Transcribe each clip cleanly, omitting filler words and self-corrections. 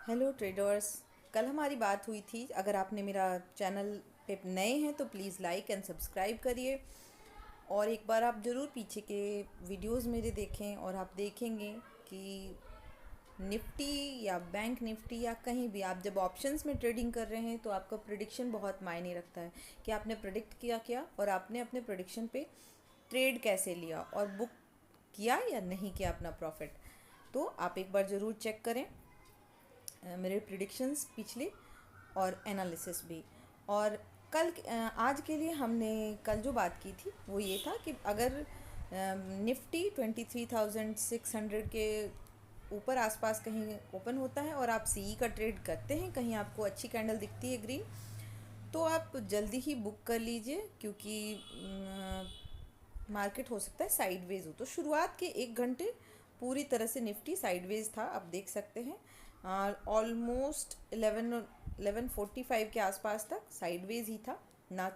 Hello traders. कल हमारी बात हुई थी। अगर आपने मेरा चैनल पे नए हैं तो प्लीज़ लाइक एंड सब्सक्राइब करिए और एक बार आप ज़रूर पीछे के वीडियोस मेरे देखें और आप देखेंगे कि निफ्टी या बैंक निफ्टी या कहीं भी आप जब ऑप्शंस में ट्रेडिंग कर रहे हैं तो आपका प्रेडिक्शन बहुत मायने रखता है कि आपने प्रेडिक्ट किया क्या और आपने अपने प्रेडिक्शन पे ट्रेड कैसे लिया और बुक किया या नहीं किया अपना प्रॉफिट। तो आप एक बार ज़रूर चेक करें मेरे प्रिडिक्शंस पिछले और एनालिसिस भी। और आज के लिए हमने कल जो बात की थी वो ये था कि अगर निफ्टी 23,600 के ऊपर आसपास कहीं ओपन होता है और आप सीई का ट्रेड करते हैं, कहीं आपको अच्छी कैंडल दिखती है ग्रीन, तो आप जल्दी ही बुक कर लीजिए क्योंकि मार्केट हो सकता है साइडवेज हो। तो शुरुआत के 1 घंटे पूरी तरह से निफ्टी साइडवेज था, आप देख सकते हैं। ऑलमोस्ट 11:45 के आसपास तक साइडवेज ही था ना।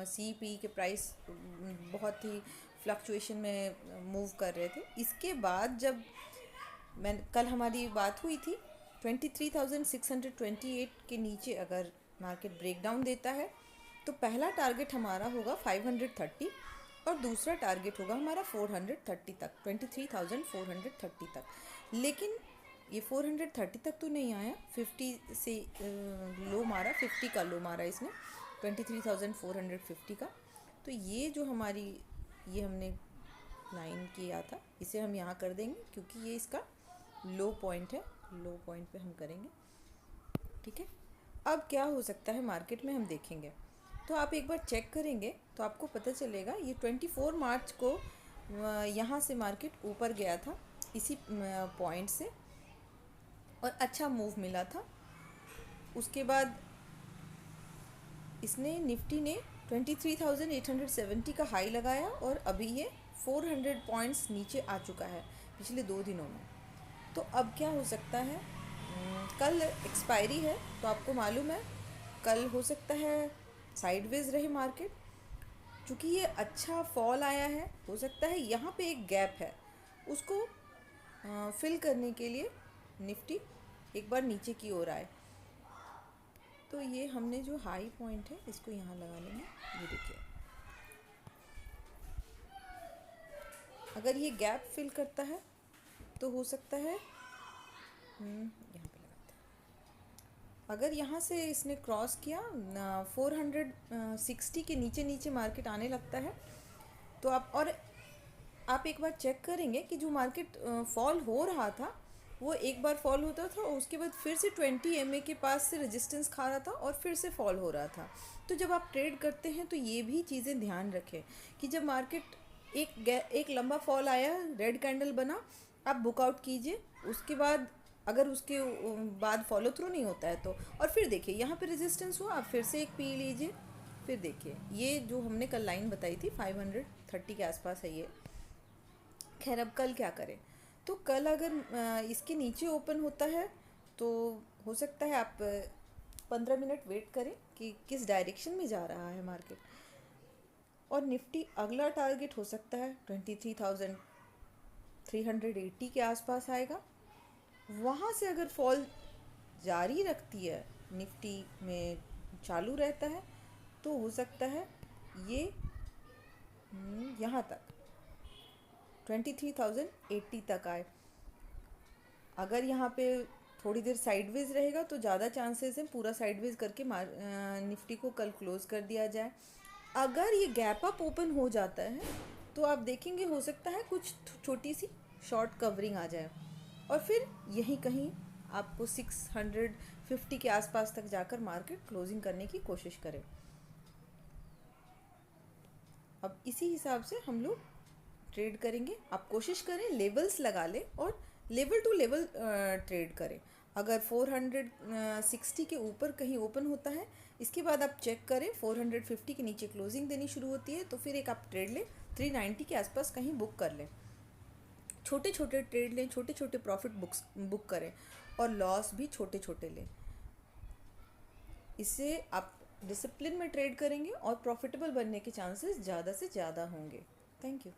सी पी के प्राइस बहुत ही फ्लक्चुएशन में मूव कर रहे थे। इसके बाद जब मैं कल हमारी बात हुई थी 23,628 के नीचे अगर मार्केट ब्रेकडाउन देता है तो पहला टारगेट हमारा होगा 530 और दूसरा टारगेट होगा हमारा 430 तक, 23,430 तक। लेकिन ये 430 तक तो नहीं आया, 50 से लो मारा, 50 का लो मारा इसने, 23,450 का। तो ये जो हमारी ये हमने लाइन किया था इसे हम यहाँ कर देंगे क्योंकि ये इसका लो पॉइंट है। लो पॉइंट पे हम करेंगे, ठीक है। अब क्या हो सकता है मार्केट में हम देखेंगे, तो आप एक बार चेक करेंगे तो आपको पता चलेगा। ये 24 मार्च को यहाँ से मार्केट ऊपर गया था इसी पॉइंट से और अच्छा मूव मिला था। उसके बाद इसने निफ्टी ने 23,870 का हाई लगाया और अभी ये 400 पॉइंट्स नीचे आ चुका है पिछले 2 दिनों में। तो अब क्या हो सकता है, कल एक्सपायरी है तो आपको मालूम है कल हो सकता है साइडवेज रहे मार्केट। चूँकि ये अच्छा फॉल आया है, हो सकता है यहाँ पे एक गैप है, उसको फिल करने के लिए निफ्टी एक बार नीचे की ओर आए। तो ये हमने जो हाई पॉइंट है इसको यहाँ लगा लेंगे। ये देखिए, अगर ये गैप फिल करता है तो हो सकता है यहाँ पे लगाते हैं। अगर यहाँ से इसने क्रॉस किया 460 के नीचे नीचे मार्केट आने लगता है तो आप एक बार चेक करेंगे कि जो मार्केट फॉल हो रहा था वो एक बार फॉल होता था और उसके बाद फिर से 20 MA के पास से रेजिस्टेंस खा रहा था और फिर से फॉल हो रहा था। तो जब आप ट्रेड करते हैं तो ये भी चीज़ें ध्यान रखें कि जब मार्केट एक लंबा फॉल आया, रेड कैंडल बना, आप बुकआउट कीजिए। उसके बाद अगर उसके बाद फॉलो थ्रू नहीं होता है तो और फिर देखिए यहाँ पे रेजिस्टेंस हुआ, आप फिर से एक पी लीजिए। फिर देखिए ये जो हमने कल लाइन बताई थी 530 के आसपास है ये। खैर अब कल क्या करें, तो कल अगर इसके नीचे ओपन होता है तो हो सकता है आप 15 मिनट वेट करें कि किस डायरेक्शन में जा रहा है मार्केट। और निफ्टी अगला टारगेट हो सकता है 23,380 के आसपास आएगा। वहाँ से अगर फॉल जारी रखती है, निफ्टी में चालू रहता है, तो हो सकता है ये यहाँ तक 23,080 तक आए। अगर यहाँ पे थोड़ी देर साइडवेज रहेगा तो ज़्यादा चांसेस हैं पूरा साइडवेज करके निफ्टी को कल क्लोज़ कर दिया जाए। अगर ये गैप अप ओपन हो जाता है तो आप देखेंगे हो सकता है कुछ छोटी सी शॉर्ट कवरिंग आ जाए और फिर यहीं कहीं आपको 650 के आसपास तक जाकर मार्केट क्लोजिंग करने की कोशिश करें। अब इसी हिसाब से हम लोग ट्रेड करेंगे। आप कोशिश करें लेवल्स लगा लें और लेवल टू लेवल ट्रेड करें। अगर 460 के ऊपर कहीं ओपन होता है, इसके बाद आप चेक करें 450 के नीचे क्लोजिंग देनी शुरू होती है तो फिर एक आप ट्रेड लें, 390 के आसपास कहीं बुक कर लें। छोटे छोटे ट्रेड लें, छोटे छोटे प्रॉफिट बुक करें और लॉस भी छोटे छोटे लें। इससे आप डिसिप्लिन में ट्रेड करेंगे और प्रॉफिटेबल बनने के चांसेस ज़्यादा से ज़्यादा होंगे। Thank you.